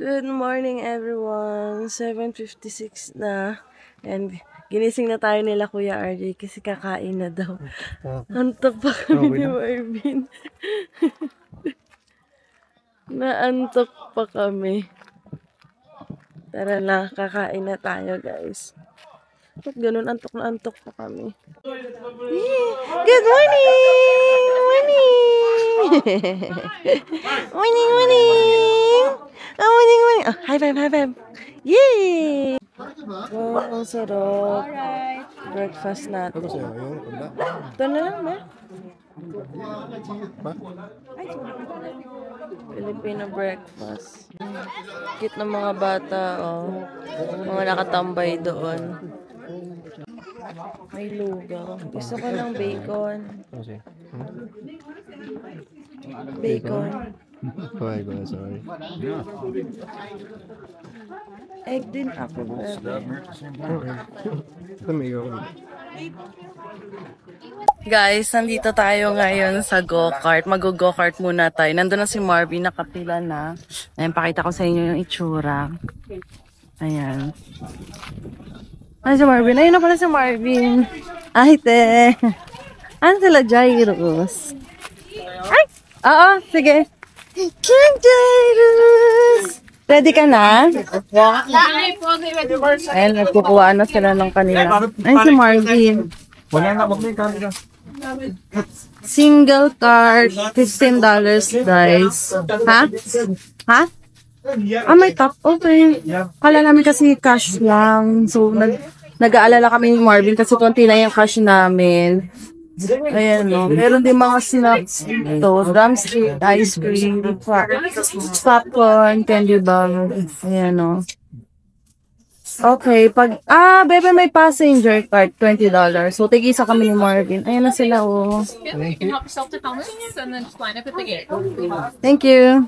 Good morning everyone! 7:56 na. And ginising na tayo nila Kuya RJ kasi kakain na daw. Antok pa kami ni Marvin. Naantok pa kami. Tara na, kakain na tayo guys. Ba't ganun? Antok na antok pa kami. Good morning! Morning! Morning, morning! Oh, morning, morning! Oh, high five, high five! Yay! Oh, ang sarap. Breakfast natin. Ito na lang ba? Filipino breakfast. Cute ng mga bata, oh. Mga nakatambay doon. May lugaw. Gusto ko ng bacon. Bacon. Sorry. Egg din ako. Guys, nandito tayo ngayon sa go-kart. Mag-go-kart muna tayo. Nandun na si Marvin, nakapila na. Ayan, pakita ko sa inyo yung itsura. Ayan. Ano si Marvin? Ayun na pala si Marvin. Ay, te. Ano sila, Jairus? Ay! Oo, sige. Jairus! Ready ka na? Ayan, nagkukuha na sila ng kanila. Ayun si Marvin. Wala na, wag na yung camera. Single card, $15 guys. Ha? Ha? Ah, may top. Okay. Kala namin kasi cash lang. So, nag-aalala kami ni Marvin kasi konti na yung cash namin. Ayan, no. Meron din mga snacks dito. Drumstick, ice cream, popcorn, candy bar. Ayan, no. Okay, bebe may passenger card, $20. So, tig-isa kami ni Marvin. Ayan na sila, oh. You can help yourself to comments and then just line up at the gate. Thank you.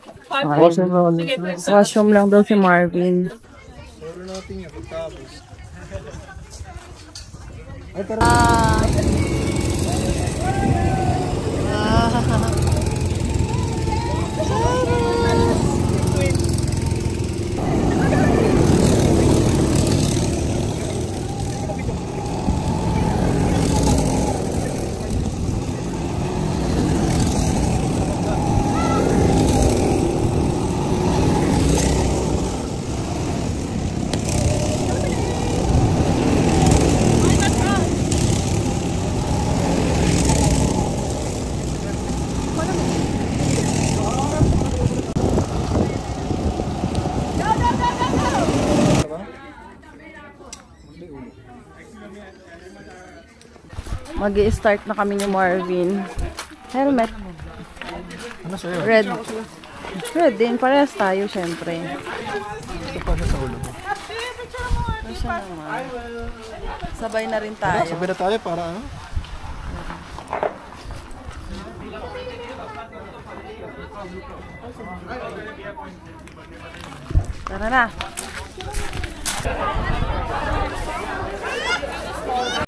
Washroom lang daw si Marvin. Mag-i-start na kami ni Marvin. Helmet. Ano sa'yo? Red. Red din. Parehas tayo, syempre. Ito pa sa ulo mo. Ano siya naman? Sabay na rin tayo. Sabay na tayo para ano? Tara na.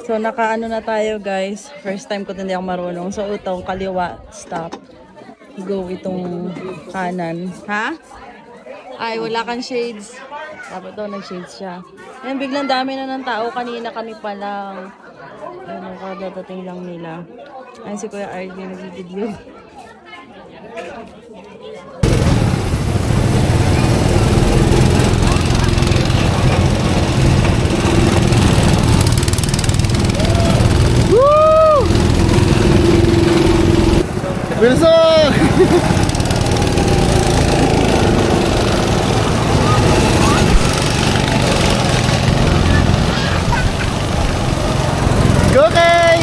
So, nakaano na tayo guys. First time ko hindi ako marunong. So, itong kaliwa, stop. Go itong kanan. Ha? Ay, wala kang shades. Dapat daw nag-shades siya. Ayan, biglang dami na ng tao. Kanina kami pa lang. Ano, kadadating lang nila. Ayan si Kuya RJ nag-video. Wilson! Go, Kay!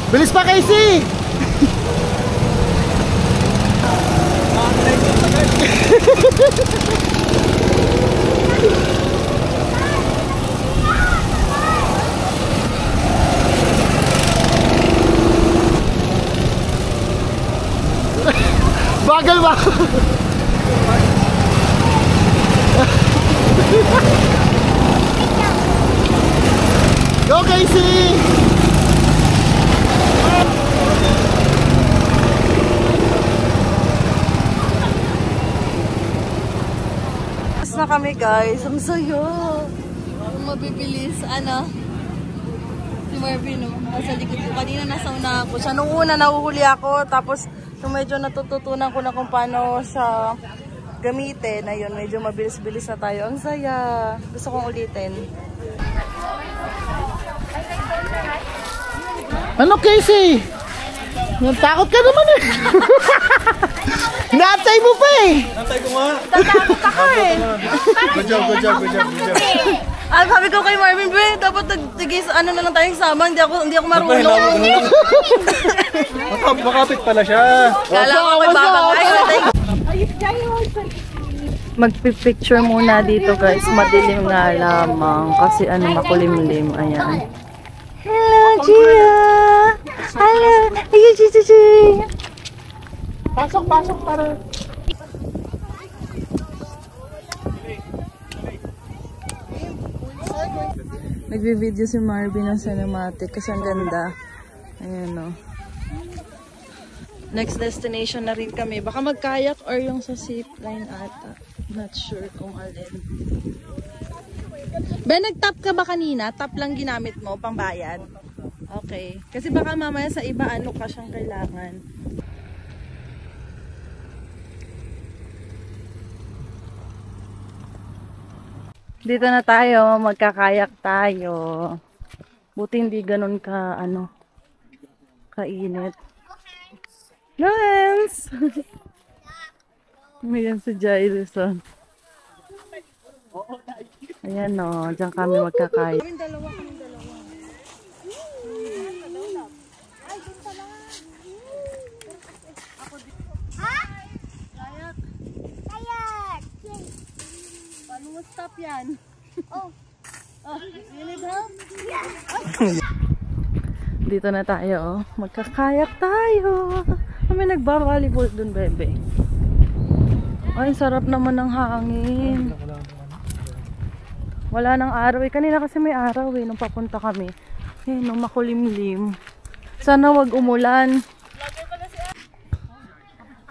Bilis pa, Casey! Bagal ba? Go, Casey! Tapos na kami guys. Ang sayo. Ang mabibilis. Ano? Si Marvin, no? Nasa likod ko. Kanina nasa una ako siya. Nung una nahuhuli ako. Tapos nung medyo natututunan ko na kung paano siya gamitin. Ayun, medyo mabilis-bilis na tayo. Ang saya. Gusto kong ulitin. Ano, Casey? Natakot ka naman eh. Natay mo pa eh. Natay ko nga. Tatakot ako eh. Good job. Sabi ko kay Marvin, dapat tigis, ano na lang tayong sama. Hindi ako marunong. Makapit pala siya. Kala ko may babangay. Magpipicture muna dito guys. Madilim nga lamang. Kasi makulimlim. Ayan. Hello, Gia! Hello! Ayun, Gia! Pasok para. Nagbe-video si Marvin ng cinematic kasi ang ganda. Ayan o. Next destination na rin kami. Baka mag-kayak or yung sa zipline ata. Not sure kung alin. Ben, nag-tap ka ba kanina? Tap lang ginamit mo, pangbayad? Okay. Kasi baka mamaya sa iba ano ka siyang kailangan. Dito na tayo, magkakayak tayo. Buti hindi ganun ka, kainit. Lance! Ayan si Jairus, oh. Ayan, oh. Diyan kami magkakayak. Kaming dalawa. Paano mo stop yan? Oh, you need help? Dito na tayo, oh. Magkakayak tayo. Kami nagba-volleyball dun, bebe. Ay, sarap naman ng hangin. Wala nang araw eh. Kanina kasi may araw eh, nung papunta kami. Eh, nung makulimlim. Sana wag umulan.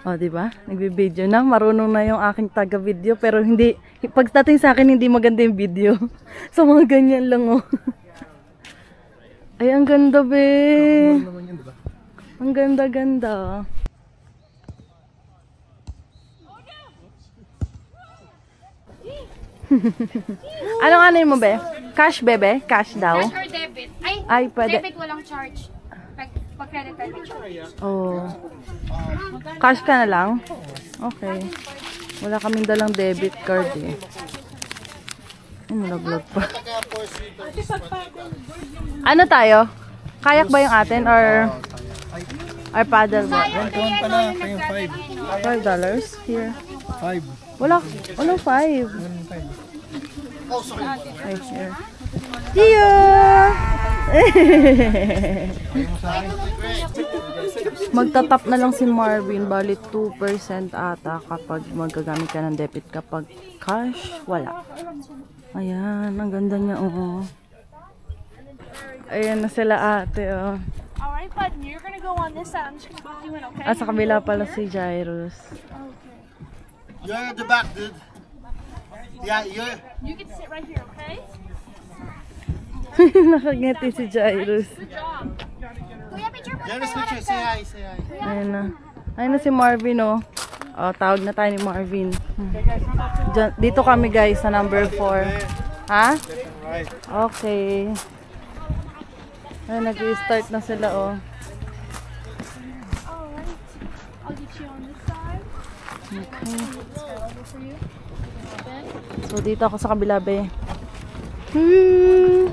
O, diba? Nagbe-video na. Marunong na yung aking taga-video. Pero hindi, pagdating sa akin, hindi maganda yung video. So, mga ganyan lang, oh. Ay, ang ganda, be. Ang ganda-ganda. Anong mo, be? Cash, bebe? Cash daw? Cash or debit? Ay, pwede. Debit walang charge. Pag credit card may charge. Oh. Cash ka na lang? Okay. Wala kaming dalang debit card eh. Ay, nalaglag pa. Ano tayo? Kayak ba yung atin or paddle ba? Doon pala, kayong $5 here. 5. Walang 5. Ay, here. Gia! Magtatap na lang si Marvin. Bali 2% ata kapag magagamit ka ng debit. Kapag cash, wala. Ayan, ang ganda niya, oh. Ayan na sila ate, oh. Alright, bud, you're gonna go on this side. I'm just gonna put you in, okay? Sa kabila pala si Jairus. You're at the back, dude. Yeah, you're... You can sit right here, okay? Nakangiti si Jairus. Good job. Kuya, picture mo. Jairus, picture. Say hi, say hi. Ayan na. Ayan na si Marvin, oh. Oh, tawag na tayo ni Marvin. Dito kami guys sa number 4. Ha? Okay. Ay, nag-start na sila, oh. Alright. I'll get you on this side. Okay. Over for you. Okay. So, dito ako sa kabila, be. There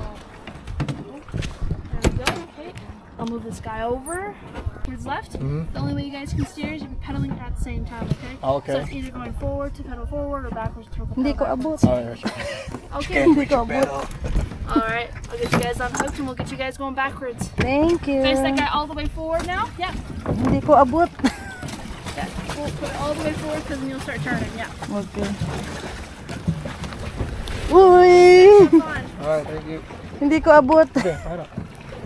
we go. Okay. I'll move this guy over. Towards left. The only way you guys can steer is if you're pedaling at the same time, okay? Okay. So it's either going forward to pedal forward or backwards to pedal Hindi ko backwards. abot. Okay. Hindi ko abot. Alright. I'll get you guys unhooked and we'll get you guys going backwards. Thank you. Face that guy all the way forward now. Yep. Hindi ko abot. Yeah. We'll put it all the way forward because then you'll start turning. Yeah. Okay. Uy! Fine. Alright, thank you. Hindi ko abot.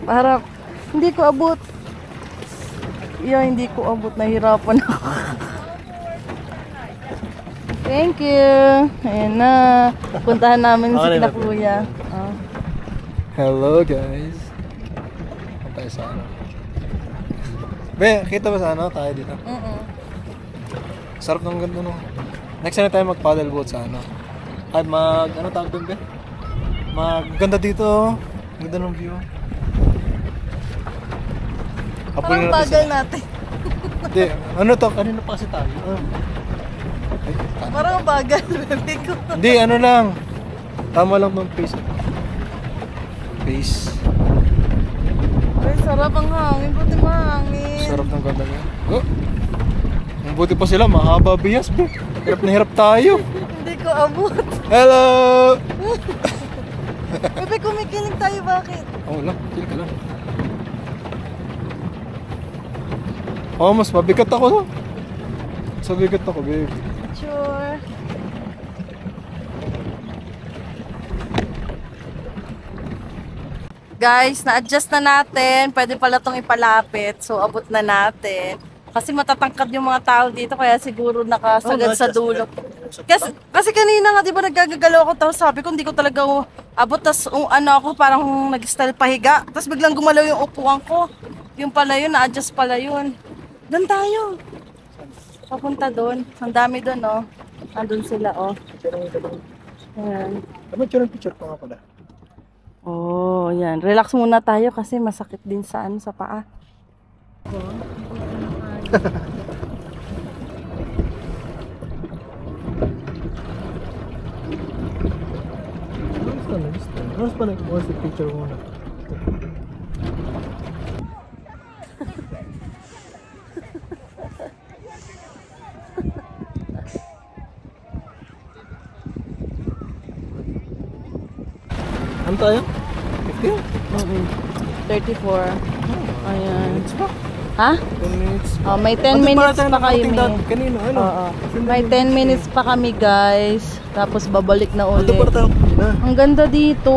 Paharap. Hindi ko abot. Yeah, hindi ko abot. Nahirapan ako. Thank you. Ayan na. Puntahan namin si Kina Kuya. Oh. Hello guys. Punta tayo sa ano. Be, kita ba sa ano? Tayo dito. Sarap ng ganda no. Next time na tayo mag paddle boat sa ano. At ano tawag doon be? Maganda dito. Ganda ng view. Parang bagal natin. Hindi, ano to? Kanina pa kasi tayo. Ay, tama. Parang bagal, bebe ko. Hindi, ano lang. Tama lang ng pace. Pace. Ay, sarap ang hangin. Buti mahangin. Sarap ng ganda niya. Oh. Ang buti pa sila, mahaba biyas. Hirap na hirap tayo. Hindi ko abot. Hello! Bebe, kumikilig tayo. Bakit? Oo lang, chill ka lang. Oh, mas mabigat ako no? Mas mabigat ako, babe. Sure. Guys, na-adjust na natin. Pwede pala itong ipalapit. So, abot na natin. Kasi matatangkad yung mga tao dito. Kaya siguro nakasagad sa dulo. Kasi kanina nga, di ba nagagalaw ako. Tapos sabi ko, hindi ko talaga abot. Tapos ano ako, parang nag-style pahiga. Tapos biglang gumalaw yung upuan ko. Yung pala yun, na-adjust pala yun. Doon tayo. Papunta doon. Ang dami doon, oh. Andun sila, oh. Ayan. Picture pa nga pala. Oh, yan. Relax muna tayo kasi masakit din sa sa paa. Mas pa nag-post picture muna. Ano tayo? 15? 34. Ayan. Ha? 10 minutes. Oh, may 10 minutes pa kayo, Kanina, ano? Oo. May 10 minutes pa kami, guys. Tapos babalik na ulit. Ito para tayo na. Ang ganda dito.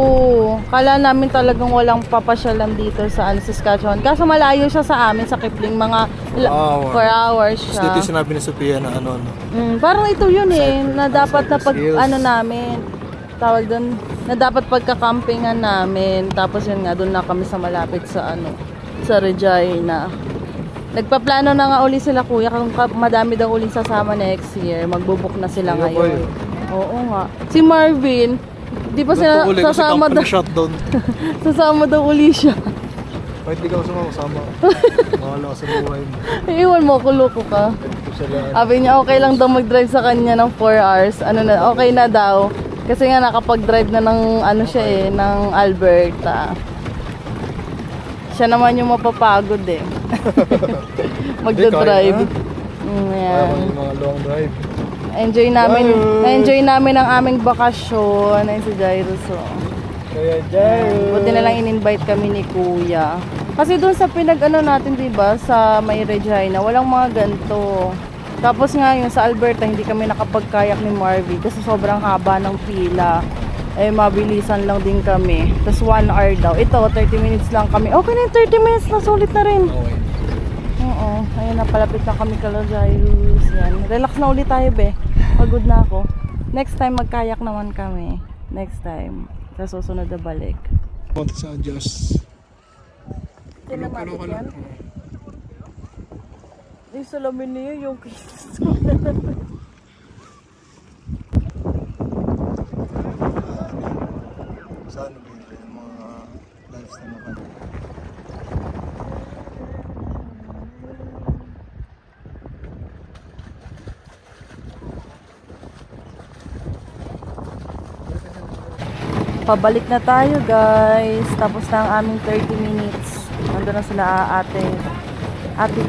Kala namin talagang walang papasyalan dito sa Saskatchewan. Kaso malayo siya sa amin sa Kipling. Mga 4 hours Tapos siya. dito yung sinabi ni Sophia na ano. Parang ito yun eh. Na dapat na pag Hills. ano namin. Tawag doon. Na dapat pagka-campingan namin. Tapos yun nga, doon na kami sa malapit sa sa Regina. Nagpaplano na nga uli sila kuya kung madami daw uling sasama next year. Magbubuk na sila ngayon. Oo nga. Si Marvin, di ba sila sasama daw? Shutdown. Sasama daw uli siya. Kahit di ka sama. Mahala ka sa buhay mo. Iwan mo, kuloko ka. Sabi niya okay lang daw mag-drive sa kanya ng 4 hours. Ano na, okay na daw. Kasi nga nakapag-drive na ng siya ng Alberta. Siya naman yung mapapagod eh. Magdadrive. Ayan. Mga long drive. Enjoy namin ang aming bakasyon. Ayun si Jairus. Kaya Jairus. Buti na lang in-invite kami ni Kuya. Kasi doon sa natin, diba, sa may Regina, walang mga ganito. Tapos nga yung sa Alberta, hindi kami nakapagkayak ni Marvin kasi sobrang haba ng pila. Eh, mabilisan lang din kami. Tapos 1 hour daw. Ito, 30 minutes lang kami. Okay na yung 30 minutes na, sulit na rin. Okay. Oo, ayun na, palapit na kami kala Jairus. Yan. Relax na ulit tayo, be. Pagod na ako. Next time, magkayak naman kami. Next time. Sa susunod na balik. Punta sa Diyos. Tinamatik yan? Yung salamin niya, yung kiss. Saan yung mga lifestyle na Pabalik na tayo guys. Tapos na ang aming 30 minutes. Nandun na sila ate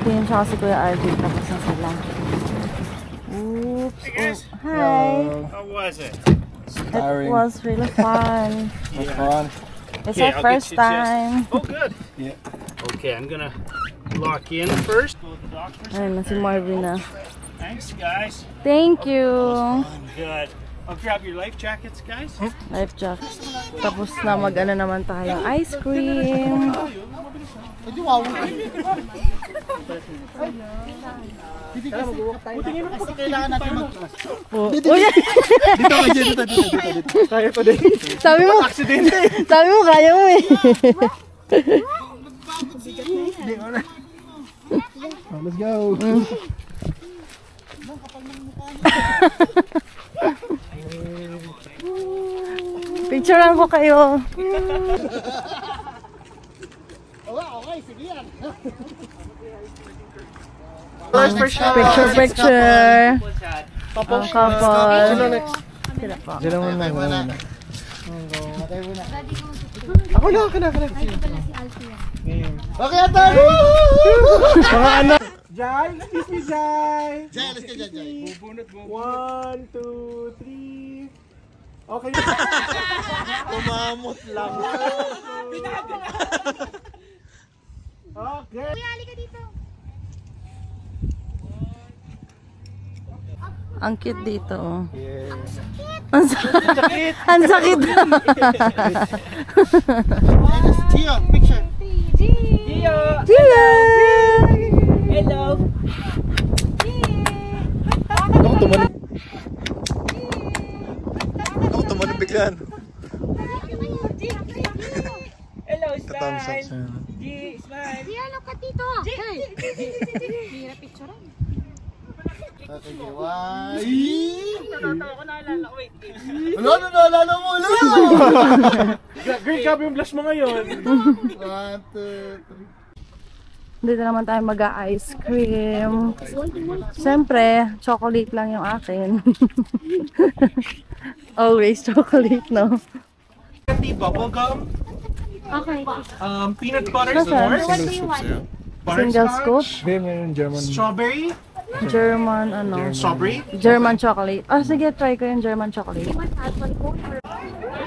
Tin tsaka si Kuya Arvin. Tapos na sila. Oops. Oh, hi. How was it? It was really fun. That's fun. It's Okay, our I'll first get you just- time. Oh, good. Yeah. Okay, I'm gonna lock in first. Ayun na si Marvin na. Thanks, guys. Thank you. Good. I'll grab your life jackets, guys. Life jack. Tapos na mag-ano naman tayo. Ice cream. Uy! Kaya pa din. Sabi mo kaya mo eh. Let's go. Picturean ko kayo. Picture. Ang couple. Sila po. Sila muna. Ako na. Okay, Atan! Mga anak. Jai, kiss me, Jai. Jay, let's get Jay. 1, 2, 3. Okay. Kumamot lang. Okay. Ang cute dito. Oh. Yeah. Ang sakit. Tia, picture. Gila! Ako tumanim biglaan. Hello, Thumbs up smile. sa'yo. G, smile. Hello ka dito. Hira picture. Naalala mo. Great job yung blush mo ngayon. 1, 2, 3. Dito naman tayo mag-ice cream. Siyempre, chocolate lang yung akin. Always chocolate, no? Bubble gum, Okay. peanut butter, Nasaan? What do you want? Single scoop. German. Strawberry. German, ano? Strawberry. German chocolate. Ah, sige, try ko yung German chocolate.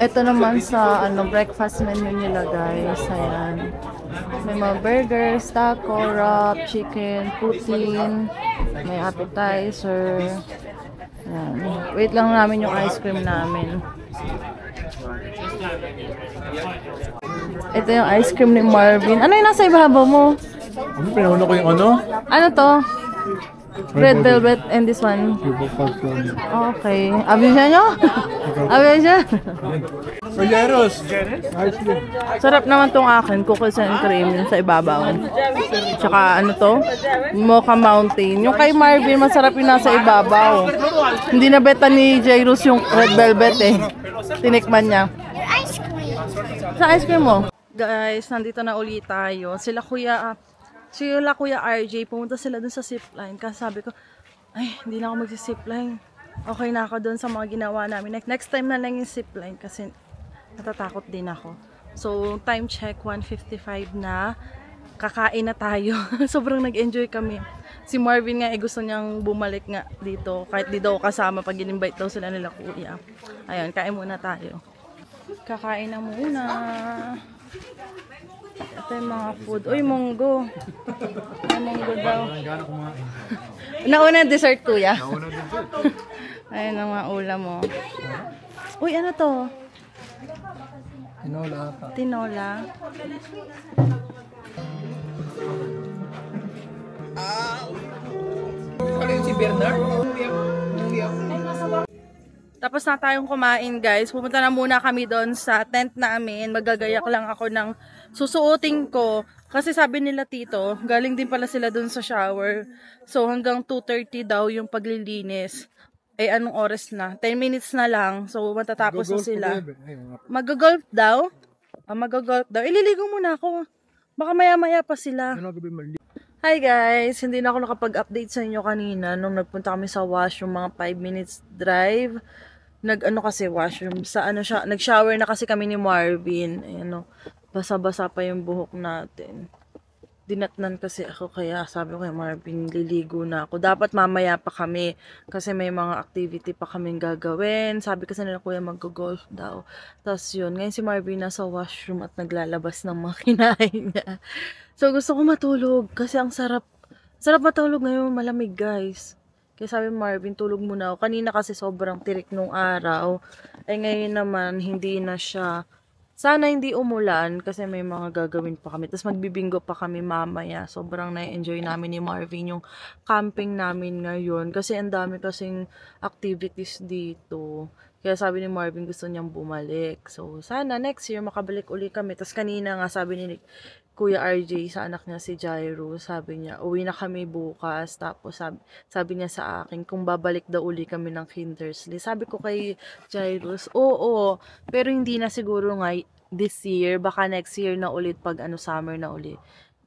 Ito naman sa ano breakfast menu nila, guys. Ayan. May mga burgers, taco, wrap, chicken, poutine, may appetizer. Ayan. Wait lang namin yung ice cream namin. Ito yung ice cream ni Marvin. Ano yung nasa ibabaw mo? Ano, pinauna ko yung ano? Ano to? Red velvet and this one. Okay. Abisya nyo? Abisya? Payeros. Ice cream. Sarap naman tong akin. Cookies and cream yung sa ibabaw. Tsaka ano to? Mocha Mountain. Yung kay Marvin, masarap yung nasa ibabaw. Hindi na beta ni Jairus yung red velvet eh. Tinikman niya. Sa ice cream mo? Guys, nandito na ulit tayo. Sila Kuya RJ, pumunta sila dun sa zipline. Kasi sabi ko, ay, hindi na ako magsi-zipline. Okay na ako dun sa mga ginawa namin. Next time na lang yung zipline kasi natatakot din ako. So, time check, 1:55 na. Kakain na tayo. Sobrang nag-enjoy kami. Si Marvin nga, gusto niyang bumalik nga dito. Kahit di daw kasama pag in-invite daw sila nila kuya. Ayun, kain muna tayo. Kakain na muna. Ito yung mga food. Uy, munggo. Ay, munggo daw. Nauna dessert, kuya. Ayun ang mga ulam mo. Uy, ano to? Tinola. Tinola. Si Bernard? Tapos na tayong kumain, guys. Pumunta na muna kami doon sa tent namin. Magagayak lang ako ng susuotin ko. Kasi sabi nila tito, galing din pala sila doon sa shower. So hanggang 2:30 daw yung paglilinis. Eh anong oras na? 10 minutes na lang. So matatapos na sila. Mag-golf daw? Mag-golf daw. Ililigo muna ako. Baka maya-maya pa sila. Hi guys! Hindi na ako nakapag-update sa inyo kanina nung nagpunta kami sa washroom, mga 5 minutes drive. nag-ano kasi washroom. Sa ano siya, nag-shower na kasi kami ni Marvin. Ayan o, basa-basa pa yung buhok natin. Dinatnan kasi ako, kaya sabi ko kay Marvin, liligo na ako. Dapat mamaya pa kami kasi may mga activity pa kaming gagawin. Sabi kasi nila kuya mag-golf daw. Tapos yun, ngayon si Marvin nasa washroom at naglalabas ng mga kinain niya. So gusto ko matulog kasi ang sarap. Sarap matulog ngayon, malamig guys. Kaya sabi Marvin, tulog muna ako. Kanina kasi sobrang tirik nung araw. Ay ngayon naman, hindi na siya. Sana hindi umulan kasi may mga gagawin pa kami. Tapos magbibingo pa kami mamaya. Sobrang na-enjoy namin ni Marvin yung camping namin ngayon. Kasi ang dami kasing activities dito. Kaya sabi ni Marvin gusto niyang bumalik. So sana next year makabalik uli kami. Tapos kanina nga sabi ni Kuya RJ sa anak niya si Jairo, sabi niya uwi na kami bukas. Tapos sabi niya sa akin kung babalik daw uli kami ng Kindersley. Sabi ko kay Jairo, oo, pero hindi na siguro nga this year, baka next year na ulit pag summer na uli.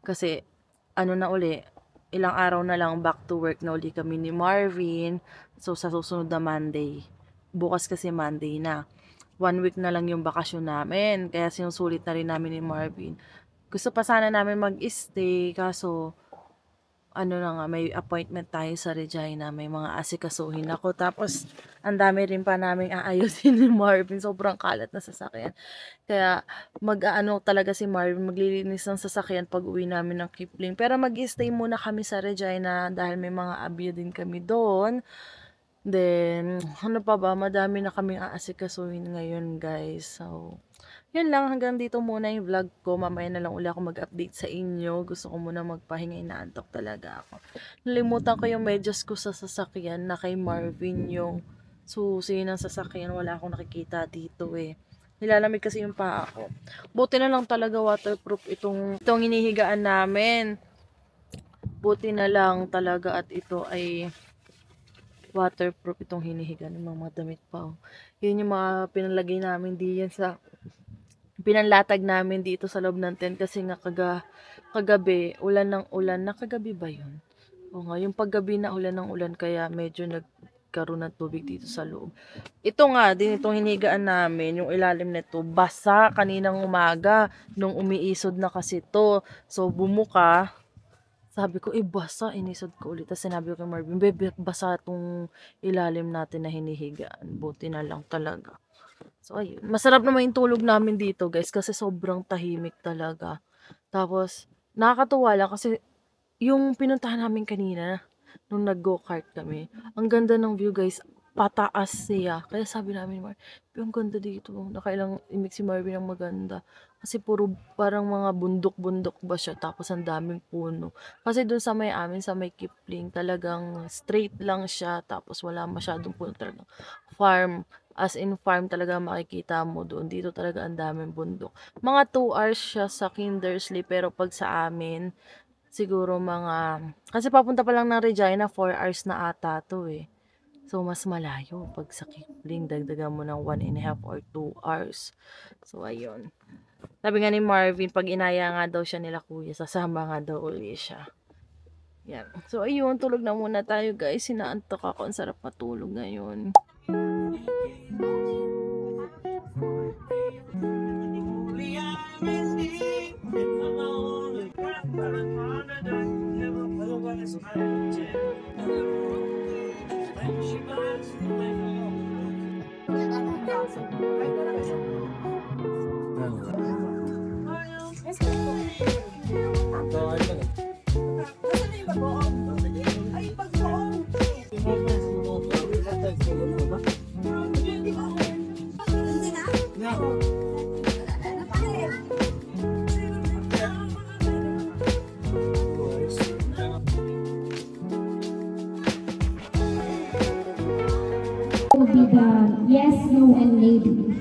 Kasi na uli, ilang araw na lang back to work na uli kami ni Marvin. So sa susunod na Monday, bukas kasi Monday na. 1 week na lang yung bakasyon namin. Kaya sinusulit na rin namin ni Marvin. Gusto pa sana namin mag-stay, kaso na nga, may appointment tayo sa Regina, may mga asikasuhin ako. Tapos, ang dami rin pa naming aayusin ni Marvin, sobrang kalat na sasakyan. Kaya, talaga si Marvin, maglilinis ng sasakyan pag uwi namin ng Kipling. Pero mag-stay muna kami sa Regina dahil may mga abyo din kami doon. Then, madami na kaming aasikasuhin ngayon guys. So, yun lang, hanggang dito muna yung vlog ko. Mamaya na lang uli ako mag-update sa inyo. Gusto ko muna magpahinga, inaantok talaga ako. Nalimutan ko yung medyas ko sa sasakyan na kay Marvin yung susi ng sasakyan. Wala akong nakikita dito eh. Nilalamig kasi yung paa ko. Buti na lang talaga waterproof itong hinihigaan namin. Buti na lang talaga at ito ay waterproof itong hinihigaan ng mga damit pa. Yun yung mga pinalagay namin diyan sa pinanlatag namin dito sa loob ng tent kasi nga kagabi, ulan ng ulan. Nakagabi ba yun? O nga, yung paggabi na ulan ng ulan kaya medyo nagkaroon ng tubig dito sa loob. Ito nga, din itong hinigaan namin, yung ilalim nito, basa kaninang umaga nung umiisod na kasi to. So, bumuka. Sabi ko, basa, inisod ko ulit. Tapos sinabi ko kay Marvin, bebe, basa itong ilalim natin na hinihigaan. Buti na lang talaga. So, ayun. Masarap naman yung tulog namin dito, guys, kasi sobrang tahimik talaga. Tapos, nakakatuwa lang kasi yung pinuntahan namin kanina, nung nag-go-kart kami, ang ganda ng view, guys. Pataas siya. Kaya sabi namin, ang ganda dito. Nakailang imig si Marvin ang maganda. Kasi puro parang mga bundok-bundok ba siya. Tapos ang daming puno. Kasi dun sa may amin, sa may Kipling, talagang straight lang siya. Tapos wala masyadong puno talaga. Farm. As in farm talaga makikita mo doon. Dito talaga ang daming bundok. Mga 2 hours siya sa Kindersley. Pero pag sa amin, siguro kasi papunta pa lang ng Regina, 4 hours na ata to eh. So, mas malayo pag sa Kipling, dagdagan mo ng 1.5 or 2 hours. So, ayun. Sabi nga ni Marvin, pag inaya nga daw siya nila kuya, sasama nga daw uli siya. Yan. So, ayun. Tulog na muna tayo, guys. Sinaantok ako. Ang sarap matulog ngayon. Will be the yes, no, and maybe.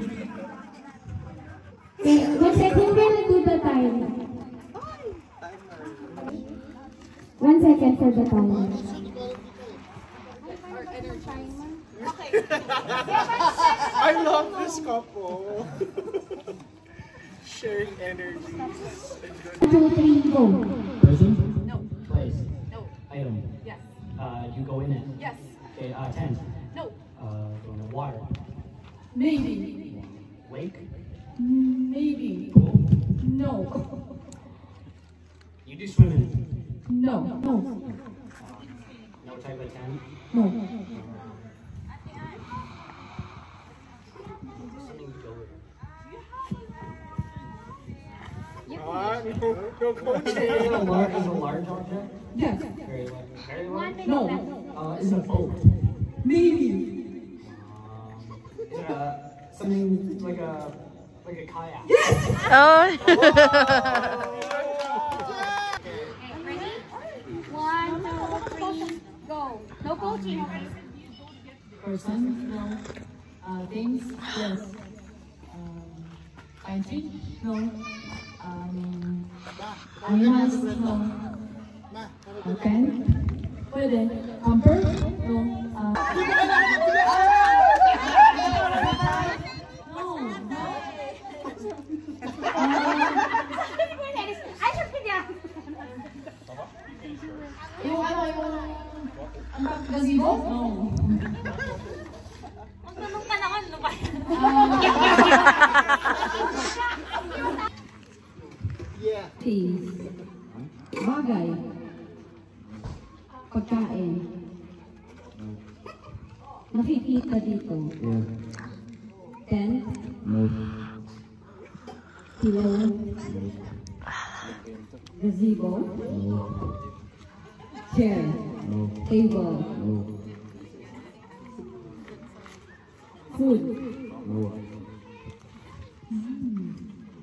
Okay, 1 second, can I do the time? 1 second for the timer. I love this couple. Sharing energy. 1, 2, 3, go. Person? No. Place? No. Item? Yes. You go in it? Yes. Okay, tent? No. Water? Maybe. Wake? Maybe. No. You do swimming? No. No. No type of tent? No. Something to go with. Is it a large object? Yes. Very large? No. Is it a boat? Maybe. Is it something like a kayak? Oh. Ready? 1, 2, 3, go. No coaching. Person? No. Things? Yes. Country? No. Animals? No. Pen? Pwede. Camper? No. Gazebo? No. Ang tanong pa naman, ano ba? Things. Bagay. Pagkain. Nakikita dito. Tent. Pillow. Gazebo. Chair. Table. Food.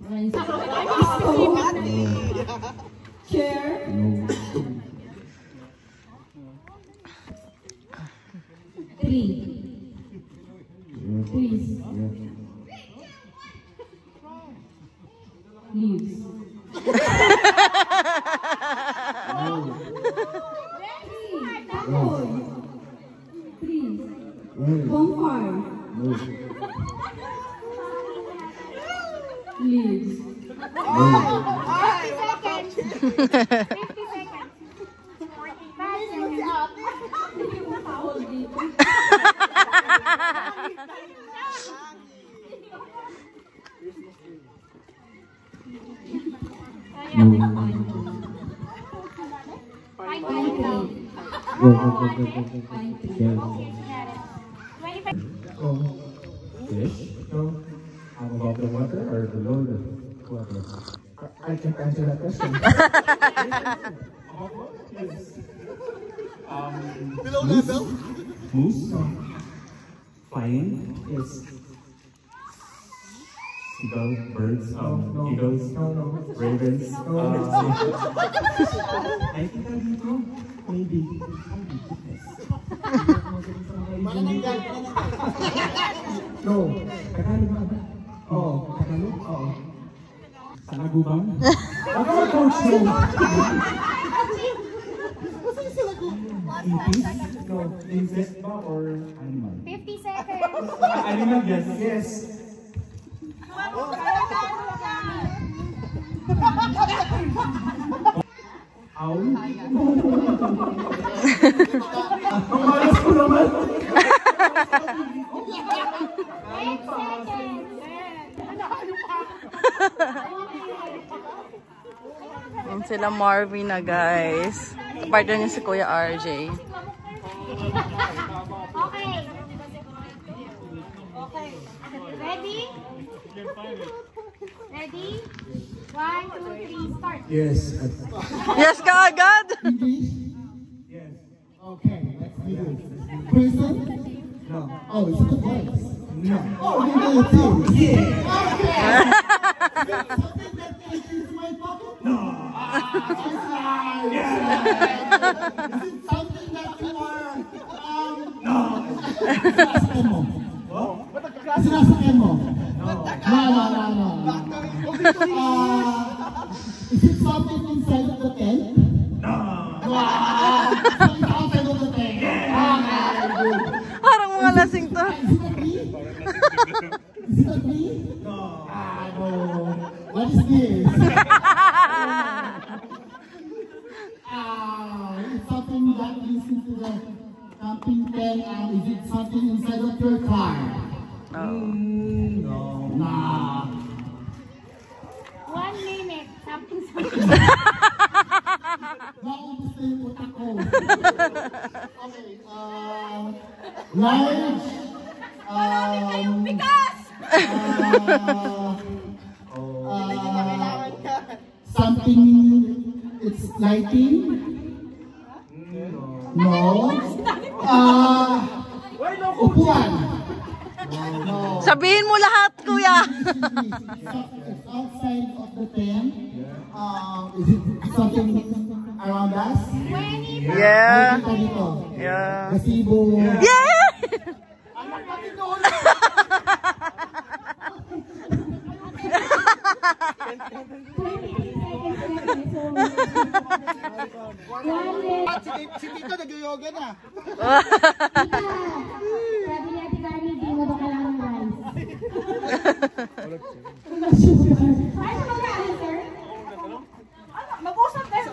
Rice. Chair. Tree. Trees. Leaves. Trees. Bonfire. Leaves. 50 seconds. 50 seconds. 45 Fish? No. How about the water or below the water? I can answer that question. Below level? Moose? Flying? Yes. Seagull, birds, eagles, ravens. I think I will go. Maybe. No. Tagalog. Oo. Tagalog? Oo. Sa Lagubang? Ako ang coach mo. Ipis? No. Insect ba or animal? 50 seconds. Animal, yes. Yes. Owl? Ang malas ko naman. 8 seconds. Yan sila Marvin na guys. Partner niya si Kuya RJ. Okay. Ready? Ready? 1, 2, 3, start. Yes. Yes ka agad! Yes. Okay, let's do this. Person? No. Oh, it's the place. No. Oh, you know it too. Yeah. Okay. Something that fits into my pocket? No. Yeah. Is it something that you are, No. sinasakyan mo? What? Sinasakyan mo? No. No. Is it something inside of the tent? No. Something outside of the tent? Okay, good. Parang mga lasing to. Is it a tree? No. No. What is this? It's something that is into the camping tent. Is it something inside of your car? No. Nah. 1 minute. Something. Naubos na yung utak ko. Okay, large. Something, it's lighting. No. Upuan. No. Sabihin mo lahat, kuya. It's outside of the tent. Is it something around us? Yeah. Nakita dito. Yeah. Gazebo. Yeah! Anak natin doon. Si Tito nag-yoga na. Sabi ni Ate Carly, di mo ba kailangan ng rice? Ano ba ka, sir? Mag-usap tayo.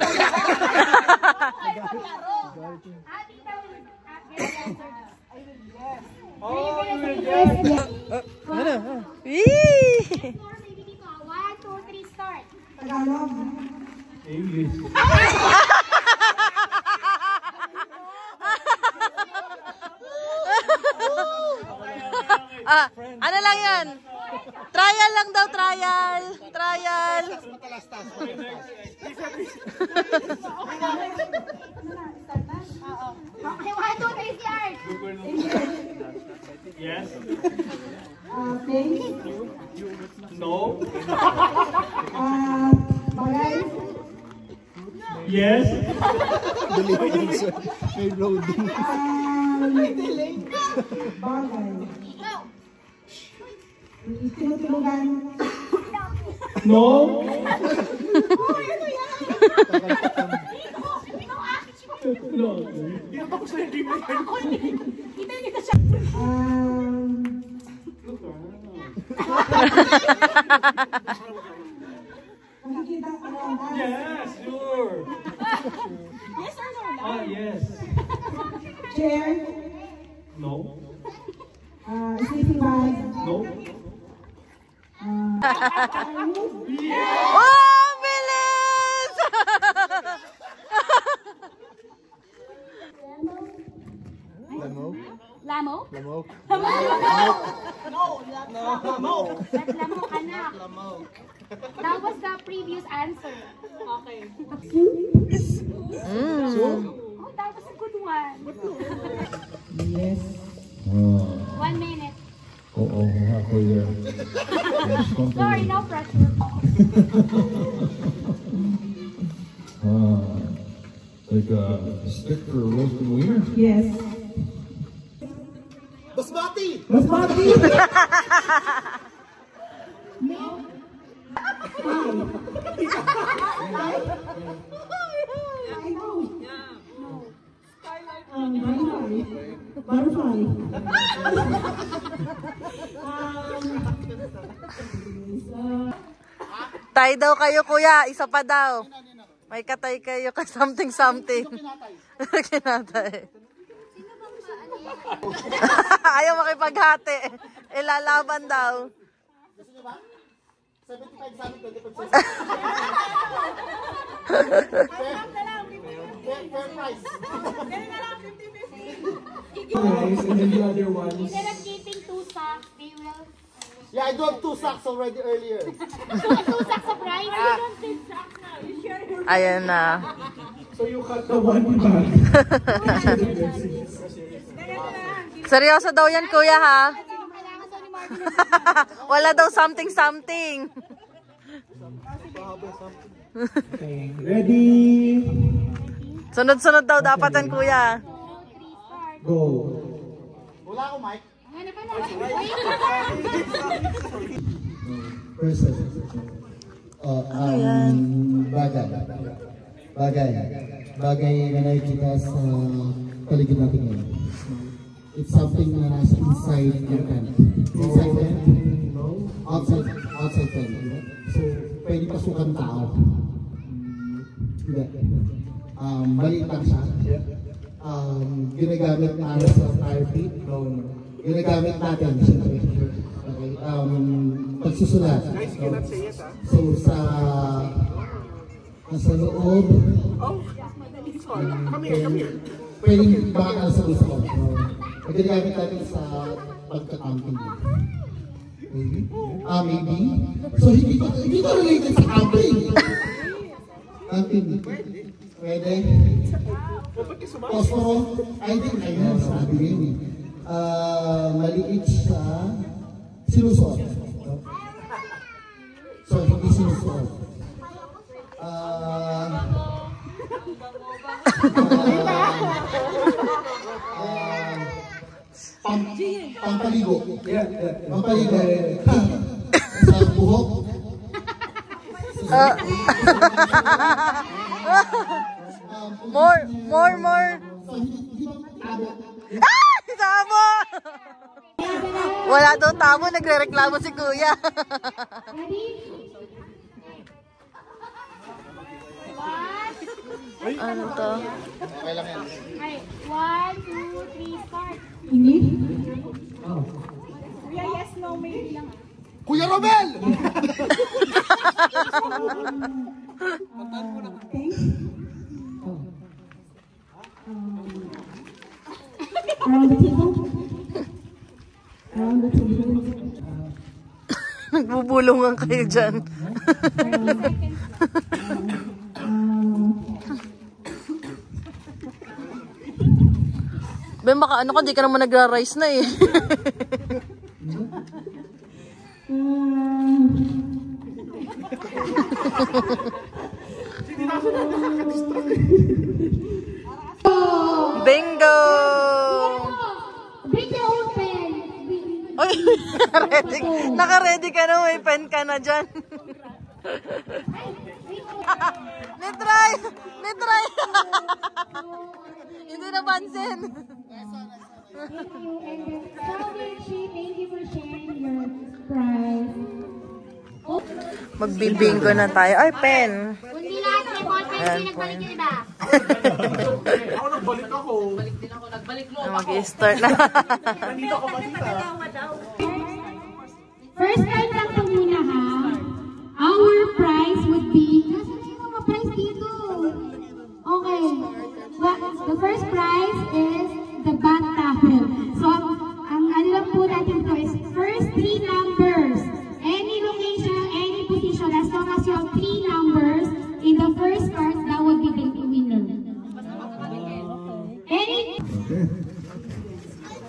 Eee! 1, 2, 3, start. Ano lang yan? Trial lang daw, trial. Trial. Okay, 1, 2, 3, start. Yes. Thanks. No. Bagay. Yes. May loading. Bagay. Tinutulugan. No. No. Nakikita ko lang. Yes, sure. Yes or no? Yes. Chair. No. Sleeping bag. No. Oh, bilis! Lamok? Lamo? Lamok? That's lamok, anak. That was the previous answer. Okay. Oh, that was a good one. Yes. 1 minute. Oo, ako yan. Sorry, no pressure. Like a stick for roasting wiener? Yes. Basmati! Basmati! Butterfly. Tay daw kayo, kuya. Isa pa daw. May katay kayo ka something. Kinatay. Ayaw makipaghati. Ilalaban daw. Gusto niyo ba? 75 sa amin, 25 fair price. And then the other ones. Instead of keeping 2 socks, they will... Yeah, I do have 2 socks already earlier. 2 sacks of rice? You don't need socks now. You share your... Ayan na. So you cut the one bag. Seryoso daw yan, kuya, ha? Kailangan daw ni Marvin. Wala daw something. Okay, ready? Sunod-sunod daw dapatan, kuya. Go. Wala ako, Mike. Person. Bagay na nakikita sa paligid natin ngayon. It's something na nasa inside your tent. Inside tent? Outside tent. So, pwede pasukan tao. Hindi. Maliit lang siya. Ginagamit natin sa fire pit. Ginagamit natin, siyempre. pagsusulat. So sa loob, pwedeng bakal sa loob. Magagamit natin sa pagka-camping. Maybe? Maybe. So hindi ko related sa camping. Camping. Pwede. Posto, I think, ayun, sabi yun eh. Maliit siya, sinusuot. So, hindi sinusuot. Pampaligo. Pampaligo. Sa buhok. More. Ah! Tamo! Wala daw tamo, nagre-reklamo si Kuya. Ano to? Okay lang yan. Okay, 1, 2, 3, start. Hindi? Kuya, yes, no, maybe lang. Kuya Romel! Around the table? Around the table. Nagbubulungan kayo dyan. Ben, baka ano ka, di ka naman nagra-rise na eh. Bingo! Bring your own pen. Oy, naka-ready ka na, may pen ka na dyan. Nitry! Hindi napansin. Thank you for sharing your prize. Magbibingo na tayo. Ay, pen. Kundi lahat may ballpen, hindi nagbalik yung iba. Ako nagbalik ako. Mag-i-start na. First time lang po muna ha. Our prize would be... Nasaan yung mga prize dito? Okay. The first prize is the bat tackle. So, ang ano lang po natin po is first 3 numbers. Any location, any position, as long as you have 3 numbers in the first card, that would be the winner. Any... Okay.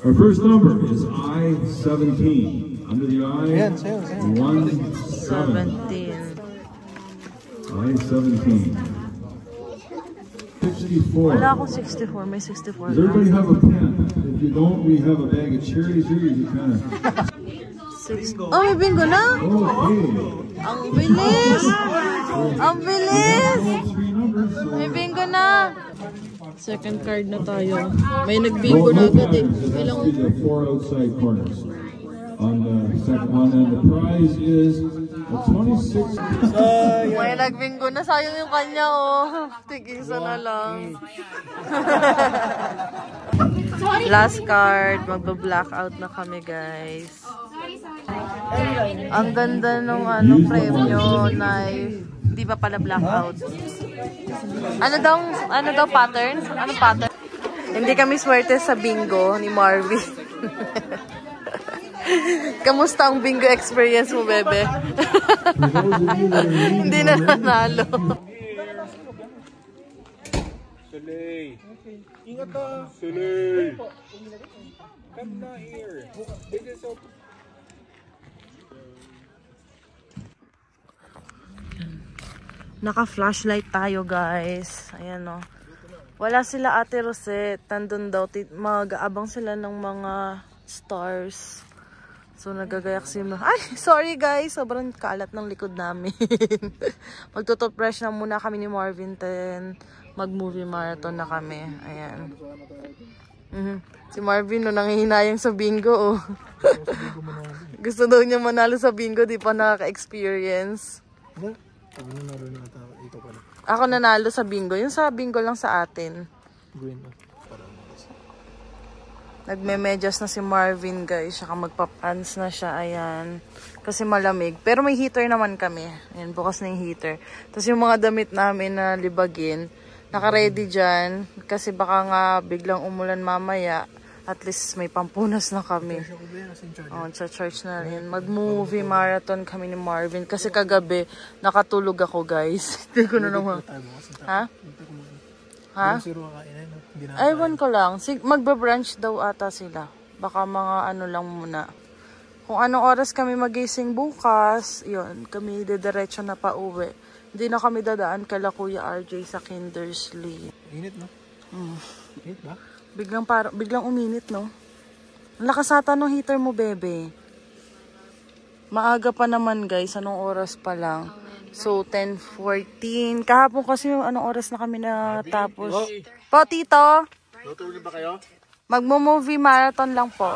Our first number is I-17. Under the I, 17. I-17. 64. Wala akong 64. May 64 Does everybody have a pen? If you don't, we have a bag of cherries here. You can. Oh, may bingo na? Okay. Ang bilis! Ang bilis! May bingo na! Second card na tayo. May nagbingo na agad eh. Ilang? The 4 outside corners. On the second one, and the prize is a 26. May nagbingo na. Sayang yung kanya oh. Tig-isa na lang. Last card. Magba-blackout na kami guys. Ang ganda ng premyo na hindi pa pala blackout. Ano daw pattern? Anong pattern? Hindi kami swerte sa bingo ni Marvin. Kamusta ang bingo experience mo, bebe? Hindi na nanalo. Sulay. Ingat ka. Sulay. Come na here. This is so... Naka-flashlight tayo, guys. Ayan, oh. Wala sila Ate Rosette. Tandun daw. Mag-aabang sila ng mga stars. So, nagagayak si ay, sorry guys. Sobrang kalat ng likod namin. Magtututbrush na muna kami ni Marvin. Mag-movie marathon na kami. Ayan. Si Marvin, no, nangihinayang sa bingo, oh. Gusto daw niya manalo sa bingo. Di pa nakaka-experience. Ako nanalo sa bingo. Yung sa bingo lang sa atin. Green. Nagme-medyas na si Marvin, guys. Saka magpa-pants na siya. Ayan. Kasi malamig. Pero may heater naman kami. Ayan, bukas na yung heater. Tapos yung mga damit namin na libagin, naka-ready dyan. Kasi baka nga biglang umulan mamaya. At least may pampunas na kami. Charge na rin. Mag-movie marathon kami ni Marvin. Kasi kagabi, nakatulog ako, guys. Hindi ko na naman. Ha? Ha? Aywan ko lang. Magba-brunch daw ata sila. Baka mga ano lang muna. Kung anong oras kami magising bukas, yun, kami didiretso na pa uwi. Hindi na kami dadaan kala Kuya RJ sa Kindersley. Init, no? Init ba? Biglang uminit, no? Ang lakas ata ng heater mo, bebe. Maaga pa naman, guys. Anong oras pa lang? So, 10:14. Kahapon kasi yung anong oras na kami natapos. Po, Tito? Lutuin ba kayo? Magmo-movie marathon lang po.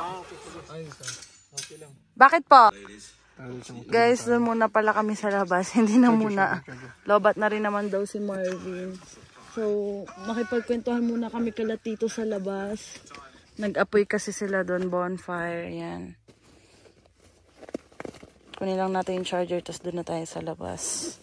Bakit po? Guys, doon muna pala kami sa labas. Hindi na muna. Lobat na rin naman daw si Marvin. So, makipagkwentuhan muna kami kala Tito sa labas. Nag-apoy kasi sila doon, bonfire. Ayan. Kunin lang natin yung charger, tapos doon na tayo sa labas.